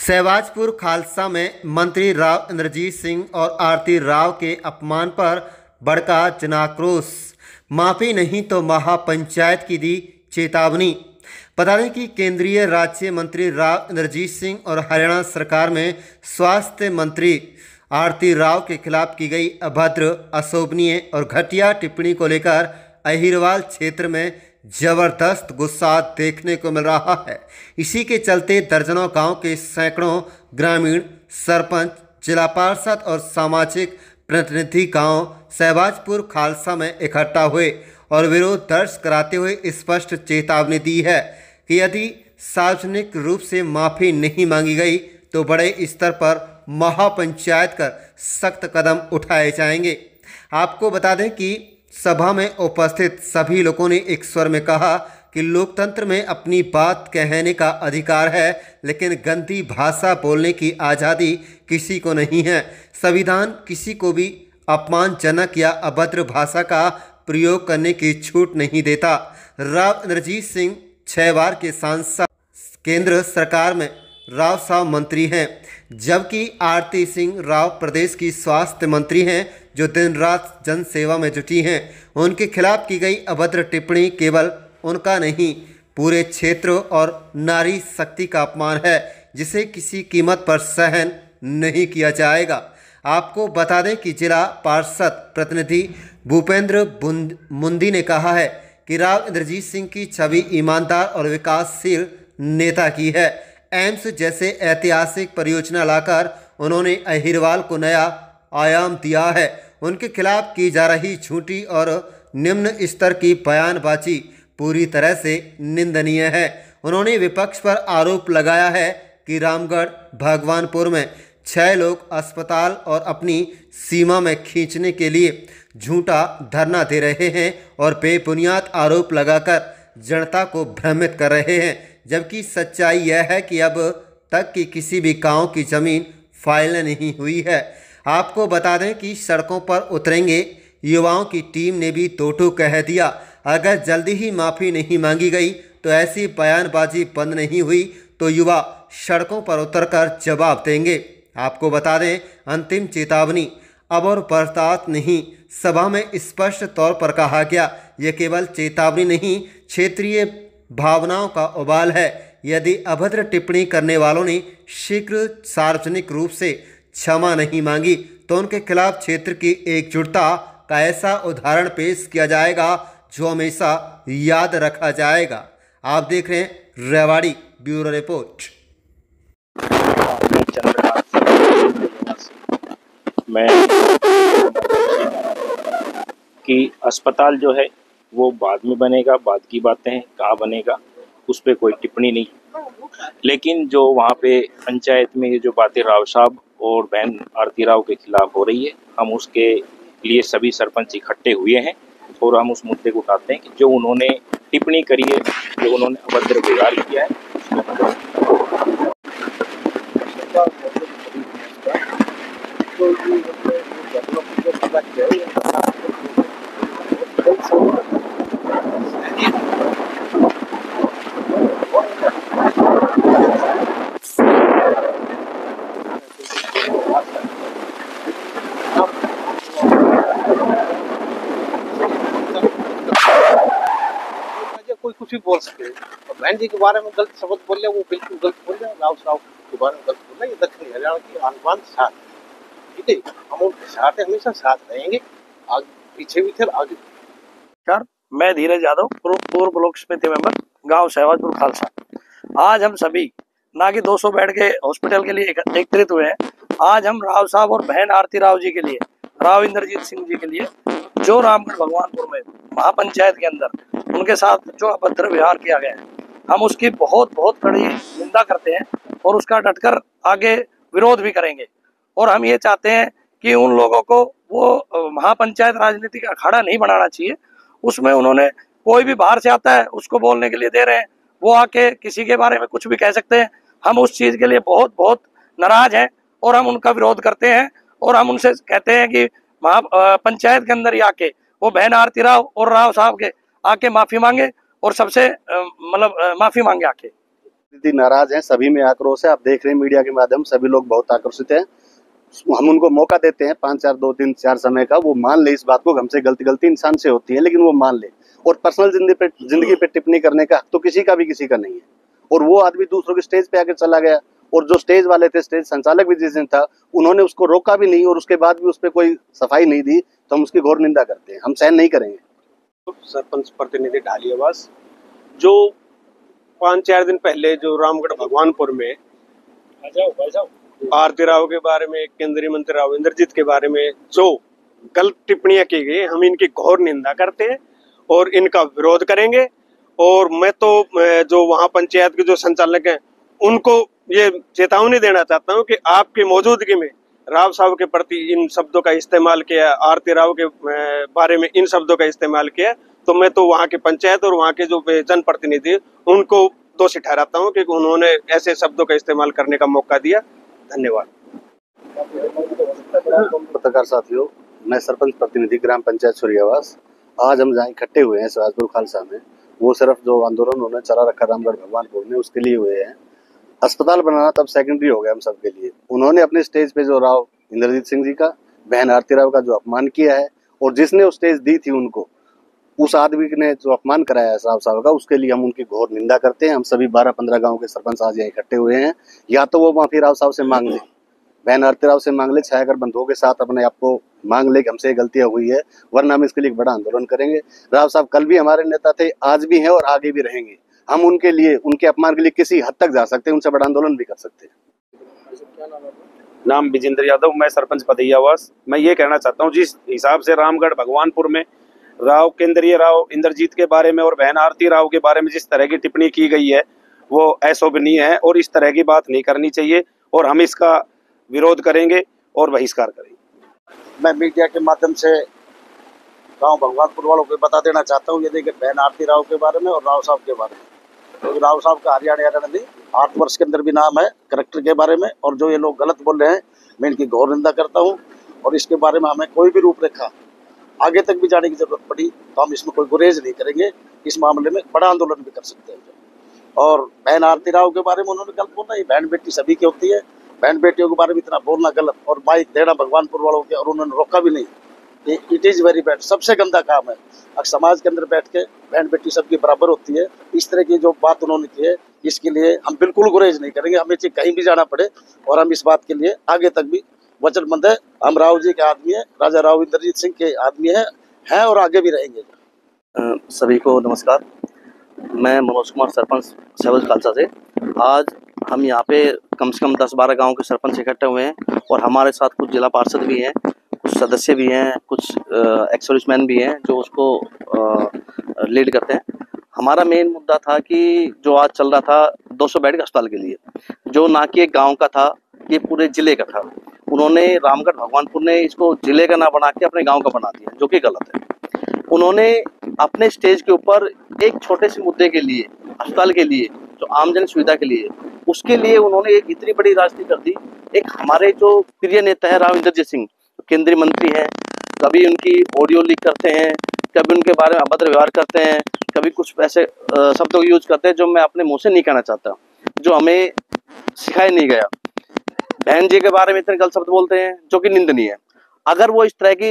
सहवाजपुर खालसा में मंत्री राव इंद्रजीत सिंह और आरती राव के अपमान पर भड़का जनाक्रोश। माफी नहीं तो महापंचायत की दी चेतावनी। बता दें कि केंद्रीय राज्य मंत्री राव इंद्रजीत सिंह और हरियाणा सरकार में स्वास्थ्य मंत्री आरती राव के खिलाफ की गई अभद्र, अशोभनीय और घटिया टिप्पणी को लेकर अहिरवाल क्षेत्र में जबरदस्त गुस्सा देखने को मिल रहा है। इसी के चलते दर्जनों गांव के सैकड़ों ग्रामीण, सरपंच, जिला पार्षद और सामाजिक प्रतिनिधि गांव सहवाजपुर खालसा में इकट्ठा हुए और विरोध दर्ज कराते हुए स्पष्ट चेतावनी दी है कि यदि सार्वजनिक रूप से माफ़ी नहीं मांगी गई तो बड़े स्तर पर महापंचायत कर सख्त कदम उठाए जाएंगे। आपको बता दें कि सभा में उपस्थित सभी लोगों ने एक स्वर में कहा कि लोकतंत्र में अपनी बात कहने का अधिकार है, लेकिन गंदी भाषा बोलने की आज़ादी किसी को नहीं है। संविधान किसी को भी अपमानजनक या अभद्र भाषा का प्रयोग करने की छूट नहीं देता। राव इंद्रजीत सिंह 6 बार के सांसद, केंद्र सरकार में राव साहब मंत्री हैं, जबकि आरती सिंह राव प्रदेश की स्वास्थ्य मंत्री हैं, जो दिन रात जन सेवा में जुटी हैं। उनके खिलाफ की गई अभद्र टिप्पणी केवल उनका नहीं, पूरे क्षेत्र और नारी शक्ति का अपमान है, जिसे किसी कीमत पर सहन नहीं किया जाएगा। आपको बता दें कि जिला पार्षद प्रतिनिधि भूपेंद्र मुंदी ने कहा है कि राव इंद्रजीत सिंह की छवि ईमानदार और विकासशील नेता की है। एम्स जैसे ऐतिहासिक परियोजना लाकर उन्होंने अहिरवाल को नया आयाम दिया है। उनके खिलाफ की जा रही झूठी और निम्न स्तर की बयानबाजी पूरी तरह से निंदनीय है। उन्होंने विपक्ष पर आरोप लगाया है कि रामगढ़ भगवानपुर में 6 लोग अस्पताल और अपनी सीमा में खींचने के लिए झूठा धरना दे रहे हैं और बेबुनियाद आरोप लगाकर जनता को भ्रमित कर रहे हैं, जबकि सच्चाई यह है कि अब तक की किसी भी गांव की ज़मीन फाइल नहीं हुई है। आपको बता दें कि सड़कों पर उतरेंगे युवाओं की टीम ने भी टोटो कह दिया। अगर जल्दी ही माफ़ी नहीं मांगी गई तो ऐसी बयानबाजी बंद नहीं हुई तो युवा सड़कों पर उतरकर जवाब देंगे। आपको बता दें, अंतिम चेतावनी अब और बर्दाश्त नहीं। सभा में स्पष्ट तौर पर कहा गया, यह केवल चेतावनी नहीं, क्षेत्रीय भावनाओं का उबाल है। यदि अभद्र टिप्पणी करने वालों ने शीघ्र सार्वजनिक रूप से क्षमा नहीं मांगी तो उनके खिलाफ क्षेत्र की एकजुटता का ऐसा उदाहरण पेश किया जाएगा जो हमेशा याद रखा जाएगा। आप देख रहे हैं रेवाड़ी ब्यूरो रिपोर्ट। मैं कि अस्पताल जो है वो बाद में बनेगा, बाद की बातें हैं, कहाँ बनेगा उस पर कोई टिप्पणी नहीं। लेकिन जो वहाँ पे पंचायत में ये जो बातें राव साहब और बहन आरती राव के खिलाफ हो रही है, हम उसके लिए सभी सरपंच इकट्ठे हुए हैं और हम उस मुद्दे को उठाते हैं कि जो उन्होंने टिप्पणी करी है, जो उन्होंने अभद्र व्यवहार किया है, कोई कुछ भी बोल सकते हैं। और बहन जी के बारे में गलत शब्द बोल रहे, वो बिल्कुल गलत बोल रहे हैं। राव साहब के बारे में गलत बोल रहे हैं। ये दक्षिण हरियाणा की आन-बान साथ, ठीक है, हम उनके साथ हमेशा साथ रहेंगे, आगे पीछे भी थे, आगे। सर, मैं धीरज यादव, पूर्व ब्लॉक समिति मेंबर, गांव सहवाजपुर खालसा। आज हम सभी ना कि 200 बेड के हॉस्पिटल के लिए एकत्रित हुए हैं। आज हम राव साहब और बहन आरती राव जी के लिए, राव इंद्रजीत सिंह जी के लिए, जो रामगढ़ भगवानपुर में महापंचायत के अंदर उनके साथ जो अभद्र व्यवहार किया गया है, हम उसकी बहुत कड़ी निंदा करते हैं और उसका डटकर आगे विरोध भी करेंगे। और हम ये चाहते हैं कि उन लोगों को वो महापंचायत राजनीति का अखाड़ा नहीं बनाना चाहिए। उसमें उन्होंने कोई भी बाहर से आता है उसको बोलने के लिए दे रहे हैं, वो आके किसी के बारे में कुछ भी कह सकते हैं। हम उस चीज़ के लिए बहुत नाराज हैं और हम उनका विरोध करते हैं और हम उनसे कहते हैं कि पंचायत के अंदर ही आके वो बहन आरती राव और राव साहब के आके माफ़ी मांगे और सबसे माफ़ी मांगे आके। दीदी नाराज हैं, सभी में आक्रोश है। आप देख रहे हैं मीडिया के माध्यम सभी लोग बहुत आक्रोशित हैं। हम उनको मौका देते हैं 5 4 2 3 4 समय का, वो मान ले इस बात को, हमसे गलती इंसान से होती है, लेकिन वो मान ले। और पर्सनल जिंदगी पे टिप्पणी करने का हक तो किसी का नहीं है। और वो आदमी दूसरों के स्टेज पे आकर चला गया, और जो स्टेज वाले थे, स्टेज संचालक भी जिस दिन था, उन्होंने उसको रोका भी नहीं और उसके बाद भी उस पर कोई सफाई नहीं दी, तो हम उसकी घोर निंदा करते हैं। हम सहन नहीं करेंगे। सरपंच प्रतिनिधि ढालियावास जो 5-4 दिन पहले जो रामगढ़ भगवानपुर में आरती राव के बारे में, केंद्रीय मंत्री राव इंद्रजीत के बारे में जो गलत टिप्पणियां की गई, हम इनकी घोर निंदा करते हैं और इनका विरोध करेंगे। और मैं तो जो वहां पंचायत के जो संचालक हैं उनको ये चेतावनी देना चाहता हूं कि आपकी मौजूदगी में राव साहब के प्रति इन शब्दों का इस्तेमाल किया, आरती राव के बारे में इन शब्दों का इस्तेमाल किया, तो मैं तो वहाँ के पंचायत और वहाँ के जो जनप्रतिनिधि उनको दोषी ठहराता हूँ कि उन्होंने ऐसे शब्दों का इस्तेमाल करने का मौका दिया। धन्यवाद। पत्रकार साथियों, मैं सरपंच प्रतिनिधि ग्राम पंचायत सूर्यावास। आज हम जहाँ इकट्ठे हुए हैं सहवाजपुर खालसा में, वो सिर्फ जो आंदोलन उन्होंने चला रखा रामगढ़ भगवानपुर में, उसके लिए हुए हैं। अस्पताल बनाना तब सेकेंडरी हो गया हम सबके लिए। उन्होंने अपने स्टेज पे जो राव इंद्रजीत सिंह जी का, बहन आरती राव का जो अपमान किया है, और जिसने वो स्टेज दी थी उनको, उस आदमी ने जो अपमान कराया है राव साहब का, उसके लिए हम उनकी घोर निंदा करते हैं। हम सभी 12-15 गाँव के सरपंच आज यहाँ इकट्ठे हुए हैं। या तो वो माफी राव साहब से मांग ले, बहन आरती राव से मांग ले, छायाकर बंधुओं के साथ अपने आप को मांग ले कि हमसे गलतियां हुई है, वरना हम इसके लिए एक बड़ा आंदोलन करेंगे। राव साहब कल भी हमारे नेता थे, आज भी हैं और आगे भी रहेंगे। हम उनके लिए, उनके अपमान के लिए किसी हद तक जा सकते हैं, उनसे बड़ा आंदोलन भी कर सकते हैं। नाम विजेंद्र यादव, मैं सरपंच पतैयावास। मैं ये कहना चाहता हूँ, जिस हिसाब से रामगढ़ भगवानपुर में राव केंद्रीय राव इंद्रजीत के बारे में और बहन आरती राव के बारे में जिस तरह की टिप्पणी की गई है, वो अशोभनीय है और इस तरह की बात नहीं करनी चाहिए, और हम इसका विरोध करेंगे और बहिष्कार करेंगे। मैं मीडिया के माध्यम से गांव भगवानपुर वालों को बता देना चाहता हूँ, ये देखिए बहन आरती राव के बारे में और राव साहब के बारे में, क्योंकि राव साहब का हरियाणा नहीं 8 वर्ष के अंदर भी नाम है करेक्टर के बारे में, और जो ये लोग गलत बोल रहे हैं मैं इनकी घोर निंदा करता हूँ। और इसके बारे में हमें कोई भी रूपरेखा आगे तक भी जाने की जरूरत पड़ी तो हम इसमें कोई गुरेज नहीं करेंगे, इस मामले में बड़ा आंदोलन भी कर सकते हैं। और बहन आरती राव के बारे में उन्होंने गलत बोला, ये बहन बेटी सभी की होती है, बहन बेटियों के बारे में इतना बोलना गलत, और माइक देना भगवानपुर वालों के, और उन्होंने रोका भी नहीं। इट इज़ वेरी बैड, सबसे गंदा काम है। अब समाज के अंदर बैठ के बहन बेटी सबकी बराबर होती है, इस तरह की जो बात उन्होंने की है, इसके लिए हम बिल्कुल गुरेज नहीं करेंगे। हमें चाहे कहीं भी जाना पड़े, और हम इस बात के लिए आगे तक भी वचनबद्ध है। हम राव जी के आदमी है, राजा राव इंद्रजीत सिंह के आदमी है और आगे भी रहेंगे। सभी को नमस्कार। मैं मनोज कुमार, सरपंच सहवाजपुर खालसा से। आज हम यहाँ पे कम से कम 10-12 गांव के सरपंच इकट्ठे हुए हैं, और हमारे साथ कुछ जिला पार्षद भी हैं, कुछ सदस्य भी हैं, कुछ एक्स सर्विसमैन भी हैं जो उसको लीड करते हैं। हमारा मेन मुद्दा था कि जो आज चल रहा था 200 बेड के अस्पताल के लिए, जो ना कि एक गाँव का था, ये पूरे जिले का था। उन्होंने रामगढ़ भगवानपुर ने इसको जिले का ना बना के अपने गांव का बना दिया, जो कि गलत है। उन्होंने अपने स्टेज के ऊपर एक छोटे से मुद्दे के लिए, अस्पताल के लिए, जो आमजन सुविधा के लिए, उसके लिए उन्होंने एक इतनी बड़ी राजनीति कर दी। एक हमारे जो प्रिय नेता है राव इंद्रजीत सिंह, केंद्रीय मंत्री हैं, कभी उनकी ऑडियो लीक करते हैं, कभी उनके बारे में अभद्र व्यवहार करते हैं, कभी कुछ ऐसे शब्दों का यूज करते हैं जो मैं अपने मुँह से नहीं कहना चाहता, जो हमें सिखाया नहीं गया। बहन जी के बारे में इतने गलत शब्द बोलते हैं जो कि निंदनीय है। अगर वो इस तरह की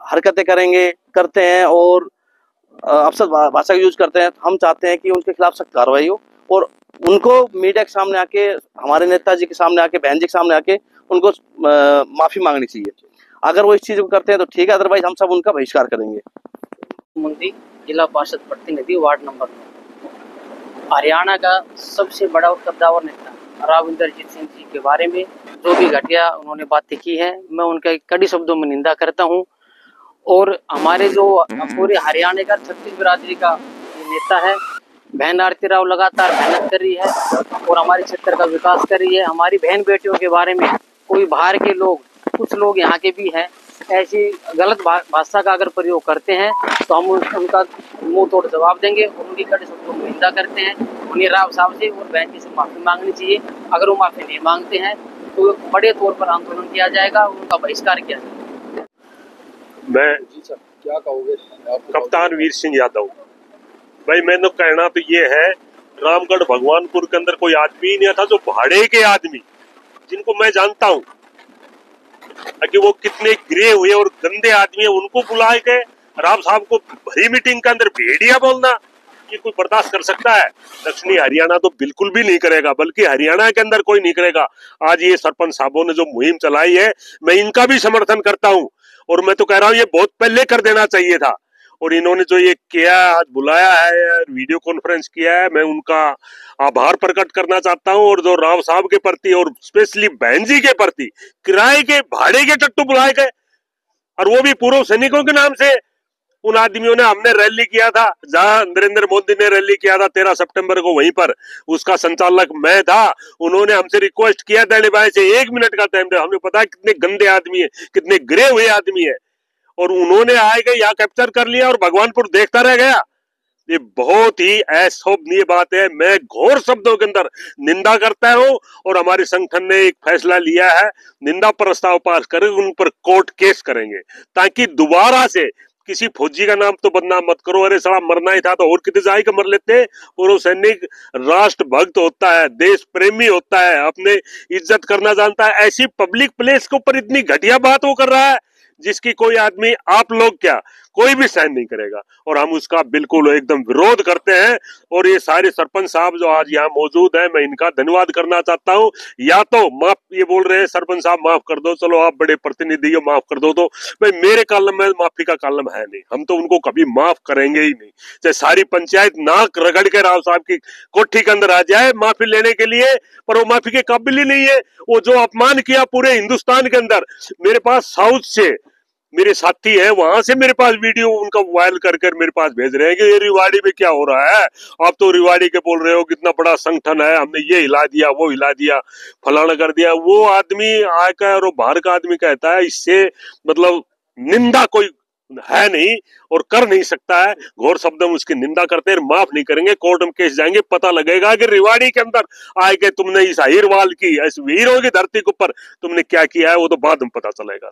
हरकतें करते हैं और अपशब्द भाषा का यूज करते हैं, तो हम चाहते हैं कि उनके खिलाफ सख्त कार्रवाई हो, और उनको मीडिया के सामने आके, हमारे नेताजी के सामने आके, बहन जी के सामने आके उनको माफी मांगनी चाहिए। अगर वो इस चीज को करते हैं तो ठीक है, अदरवाइज हम सब उनका बहिष्कार करेंगे। मंत्री, जिला पार्षद प्रतिनिधि, वार्ड नंबर 9। हरियाणा का सबसे बड़ा और कद्दावर नेता राव इंद्रजीत सिंह जी के बारे में जो भी घटिया उन्होंने बातें की है, मैं उनका कड़ी शब्दों में निंदा करता हूं। और हमारे जो पूरे हरियाणा का 36 बिरादरी का नेता है, बहन आरती राव लगातार मेहनत कर रही है और हमारे क्षेत्र का विकास कर रही है। हमारी बहन बेटियों के बारे में कोई बाहर के लोग, कुछ लोग यहाँ के भी हैं, ऐसी गलत भाषा का अगर प्रयोग करते हैं तो हम उनका मुंह तोड़ जवाब देंगे और उनकी कड़े शब्दों में निंदा करते हैं। उन्हें राव साहब से और बहन जी से माफी मांगनी चाहिए। अगर वो माफी नहीं मांगते हैं तो बड़े तौर पर आंदोलन किया जाएगा, उनका बहिष्कार किया जाएगा। मैं क्या कहोगे? कप्तान वीर सिंह यादव। भाई मैंने कहना तो ये है रामगढ़ भगवानपुर के अंदर कोई आदमी ही नहीं था जो भाड़े के आदमी, जिनको मैं जानता हूं कि वो कितने गिरे हुए और गंदे आदमी है, उनको बुला के राव साहब को भरी मीटिंग के अंदर भेड़िया बोलना, ये कोई बर्दाश्त कर सकता है? दक्षिणी हरियाणा तो बिल्कुल भी नहीं करेगा, बल्कि हरियाणा के अंदर कोई नहीं करेगा। आज ये सरपंच साहबों ने जो मुहिम चलाई है, मैं इनका भी समर्थन करता हूं, और मैं तो कह रहा हूं ये बहुत पहले कर देना चाहिए था। और इन्होंने जो ये किया, आज बुलाया है, वीडियो कॉन्फ्रेंस किया है, मैं उनका आभार प्रकट करना चाहता हूं। और जो राव साहब के प्रति और स्पेशली बहन जी के प्रति किराए के भाड़े के टट्टू बुलाए गए, और वो भी पूर्व सैनिकों के नाम से। उन आदमियों ने, हमने रैली किया था, जहां नरेंद्र मोदी ने रैली किया था 13 सितंबर को, वहीं पर उसका संचालक मैं था। उन्होंने हमसे रिक्वेस्ट किया दैनी भाई से 1 मिनट का टाइम दे, हमें पता है कितने गंदे आदमी है, कितने गिरे हुए आदमी है, और उन्होंने आए गए यहाँ कैप्चर कर लिया और भगवानपुर देखता रह गया। ये बहुत ही अशोभनीय बात है। मैं घोर शब्दों के अंदर निंदा करता हूं, और हमारे संगठन ने एक फैसला लिया है, निंदा प्रस्ताव पास कर उन पर कोर्ट केस करेंगे, ताकि दोबारा से किसी फौजी का नाम तो बदनाम मत करो। अरे साला मरना ही था तो और कितने जाए का मर लेते। और वो सैनिक राष्ट्र भक्त होता है, देश प्रेमी होता है, अपने इज्जत करना जानता है। ऐसी पब्लिक प्लेस के ऊपर इतनी घटिया बात वो कर रहा है, जिसकी कोई आदमी, आप लोग क्या, कोई भी सहन नहीं करेगा, और हम उसका बिल्कुल एकदम विरोध करते हैं। और ये सारे सरपंच साहब जो आज यहाँ मौजूद हैं, मैं इनका धन्यवाद करना चाहता हूँ। या तो माफ, ये बोल रहे हैं सरपंच साहब माफ कर दो, चलो आप बड़े प्रतिनिधि हो, माफ कर दो, तो भाई मेरे कॉलम में माफी का कॉलम है नहीं, हम तो उनको कभी माफ करेंगे ही नहीं। चाहे सारी पंचायत नाक रगड़ के राव साहब की कोठी के अंदर आ जाए माफी लेने के लिए, पर वो माफी के काबिल ही नहीं है। वो जो अपमान किया पूरे हिंदुस्तान के अंदर, मेरे पास साउथ से मेरे साथी है, वहां से मेरे पास वीडियो उनका वायरल कर मेरे पास भेज रहे हैं कि ये रिवाड़ी में क्या हो रहा है, आप तो रिवाड़ी के बोल रहे हो, कितना बड़ा संगठन है, हमने ये हिला दिया, वो हिला दिया, फलाना कर दिया। वो आदमी आकर और बाहर का आदमी कहता है, इससे मतलब निंदा कोई है नहीं और कर नहीं सकता है। घोर शब्द में उसकी निंदा करते हैं, माफ नहीं करेंगे, कोर्ट में केस जाएंगे, पता लगेगा कि रिवाड़ी के अंदर आए के तुमने इस हीरवाल की, इस वीरों की धरती के ऊपर तुमने क्या किया है, वो तो बाद में पता चलेगा।